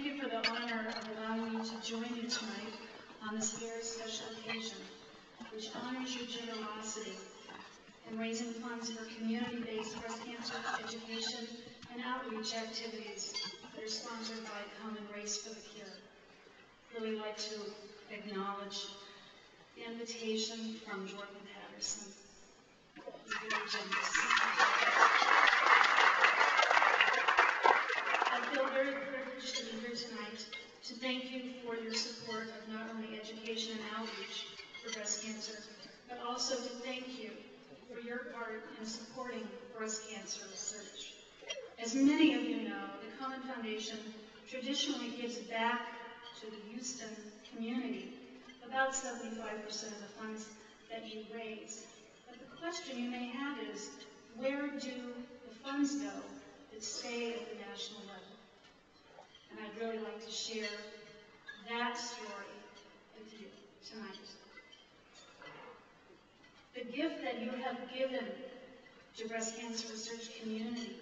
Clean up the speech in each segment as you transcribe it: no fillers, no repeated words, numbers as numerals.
thank you for the honor of allowing me to join you tonight on this very special occasion, which honors your generosity in raising funds for community-based breast cancer education and outreach activities that are sponsored by Komen Race for the Cure. I'd really like to acknowledge the invitation from Jordan Patterson. He's very generous. I feel very privileged to be here tonight to thank you for your support of not only education and outreach for breast cancer, but also to thank you for your part in supporting breast cancer research. As many of you know, the Komen Foundation traditionally gives back to the Houston community about 75% of the funds that you raise. But the question you may have is, where do the funds go that stay at the national level? And I'd really like to share that story with you tonight. The gift that you have given to breast cancer research community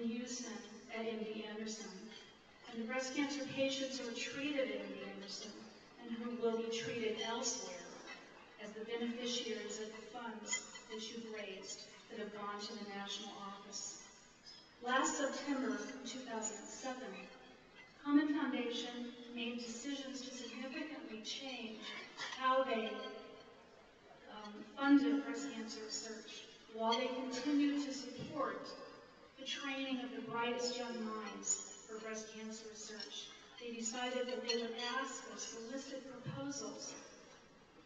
in Houston at MD Anderson, and the breast cancer patients who are treated at MD Anderson and who will be treated elsewhere as the beneficiaries of the funds that you've raised that have gone to the national office. Last September 2007, Komen Foundation made decisions to significantly change how they funded breast cancer research, while they continue to support the training of the brightest young minds for breast cancer research. They decided that they would ask or solicit proposals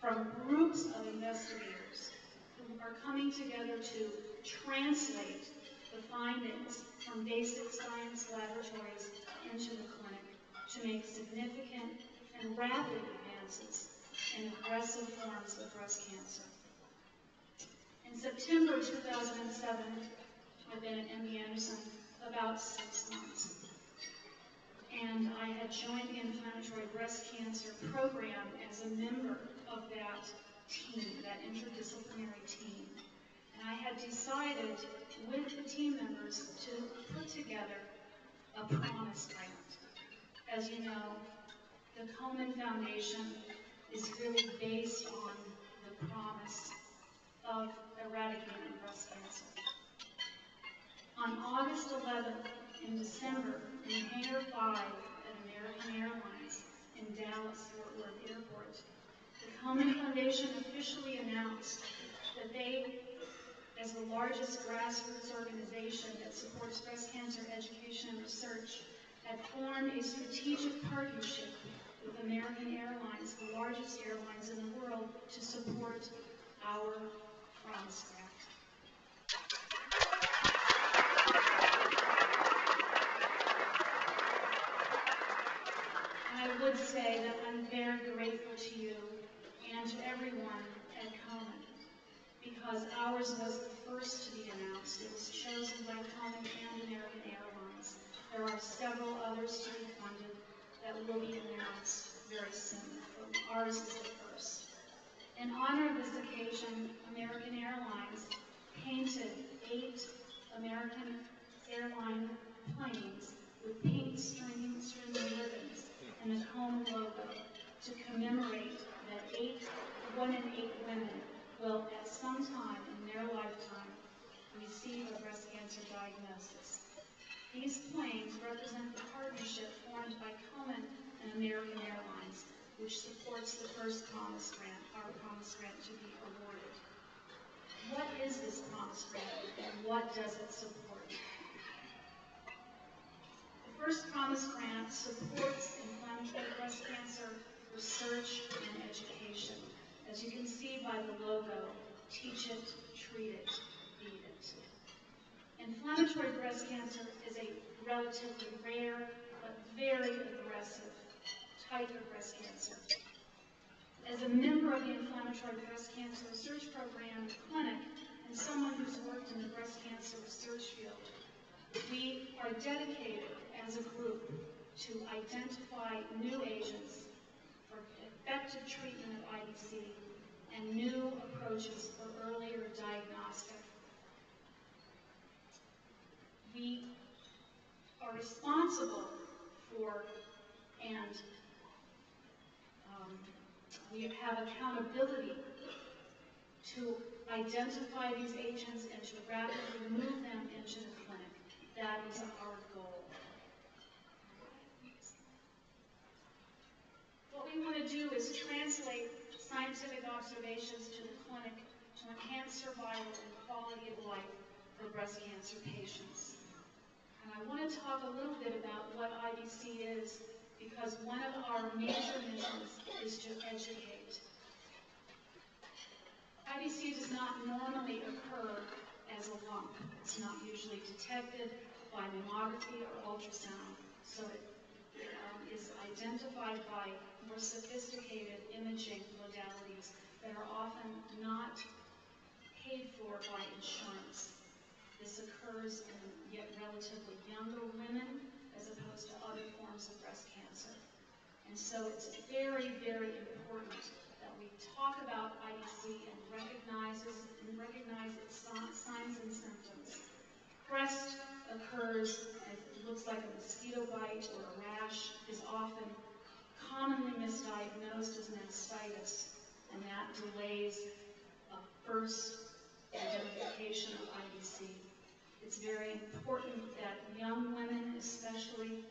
from groups of investigators who are coming together to translate the findings from basic science laboratories into the clinic to make significant and rapid advances in aggressive forms of breast cancer. In September 2007, I've been at MD Anderson about 6 months, and I had joined the Inflammatory Breast Cancer Program as a member of that team, that interdisciplinary team. And I had decided with the team members to put together a promise grant. As you know, the Komen Foundation is really based on the promise of eradicating breast cancer. On August 11th, in December, in Hangar 5 at American Airlines in Dallas-Fort Worth Airport, the Komen Foundation officially announced that they, as the largest grassroots organization that supports breast cancer education and research, had formed a strategic partnership with American Airlines, the largest airlines in the world, to support our promise grant. And I would say that I'm very grateful to you and to everyone at Komen, because ours was the first to be announced. It was chosen by Komen and American Airlines. There are several others to be funded that will be announced very soon, but ours is the first. In honor of this occasion, American Airlines painted 8 American airline planes with pink string ribbons and the Komen logo to commemorate that 1 in 8 women will at some time in their lifetime receive a breast cancer diagnosis. These planes represent the partnership formed by Komen and American Airlines, which supports the first promise grant, our promise grant, to be awarded. What is this promise grant and what does it support? The first promise grant supports inflammatory breast cancer research and education. As you can see by the logo, teach it, treat it, beat it. Inflammatory breast cancer is a relatively rare but very aggressive type of breast cancer. As a member of the Inflammatory Breast Cancer Research Program clinic and someone who's worked in the breast cancer research field, we are dedicated as a group to identify new agents for effective treatment of IBC and new approaches for earlier diagnostic. We are responsible for And we have accountability to identify these agents and to rapidly move them into the clinic. That is our goal. What we want to do is translate scientific observations to the clinic to enhance survival and quality of life for breast cancer patients. And I want to talk a little bit about what IBC is, because one of our major missions is to educate. IBC does not normally occur as a lump. It's not usually detected by mammography or ultrasound, so it is identified by more sophisticated imaging modalities that are often not paid for by insurance. This occurs in yet relatively younger women as opposed to other forms of breast cancer. And so it's very, very important that we talk about IBC and recognize its signs and symptoms. Breast occurs as it looks like a mosquito bite or a rash, is often commonly misdiagnosed as mastitis, and that delays a first identification of IBC. It's very important that young women especially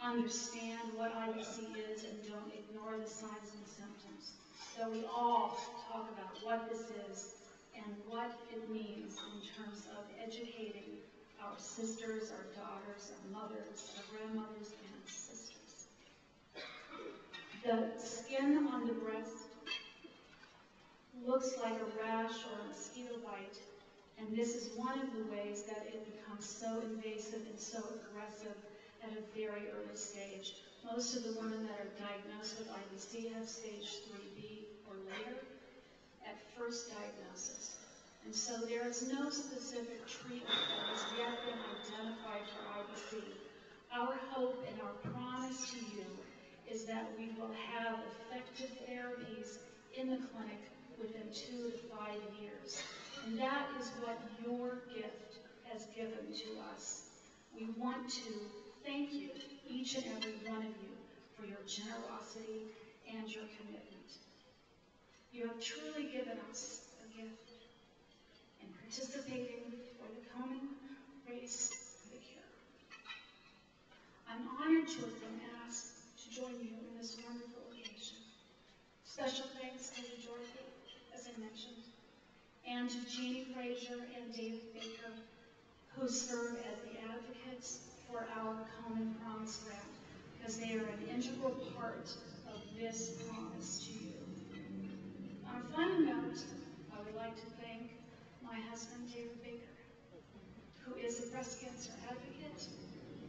understand what IBC is and don't ignore the signs and symptoms. So we all talk about what this is and what it means in terms of educating our sisters, our daughters, our mothers, our grandmothers, and our sisters. The skin on the breast looks like a rash or a mosquito bite, and this is one of the ways that it becomes so invasive and so aggressive at a very early stage. Most of the women that are diagnosed with IBC have stage 3B or later at first diagnosis. And so there is no specific treatment that has yet been identified for IBC. Our hope and our promise to you is that we will have effective therapies in the clinic within 2 to 5 years. And that is what your gift has given to us. We want to thank you, each and every one of you, for your generosity and your commitment. You have truly given us a gift in participating for the coming race for the cure. I'm honored to have been asked to join you in this wonderful occasion. Special thanks to Dorothy, as I mentioned, and to Jeannie Frazier and David Baker, who serve as the advocates for our Common Promise grant, because they are an integral part of this promise to you. On a final note, I would like to thank my husband, David Baker, who is a breast cancer advocate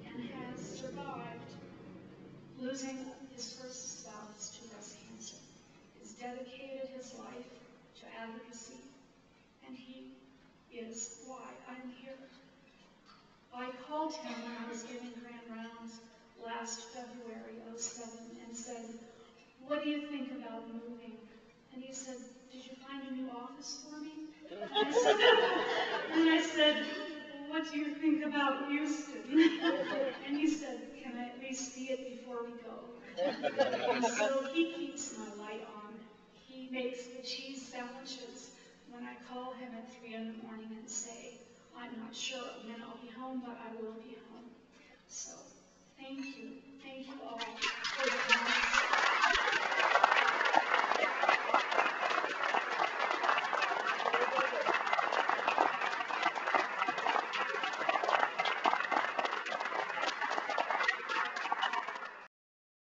and has survived losing his first spouse to breast cancer. He's dedicated his life to advocacy, and he is why I'm here. I called him when I was giving grand rounds last February '07 and said, "What do you think about moving?" And he said, "Did you find a new office for me?" And I said, "Well, what do you think about Houston?" And he said, "Can I at least see it before we go?" And so he keeps my light on. He makes the cheese sandwiches when I call him at 3 in the morning and say, "I'm not sure when I'll be home, but I will be home." So thank you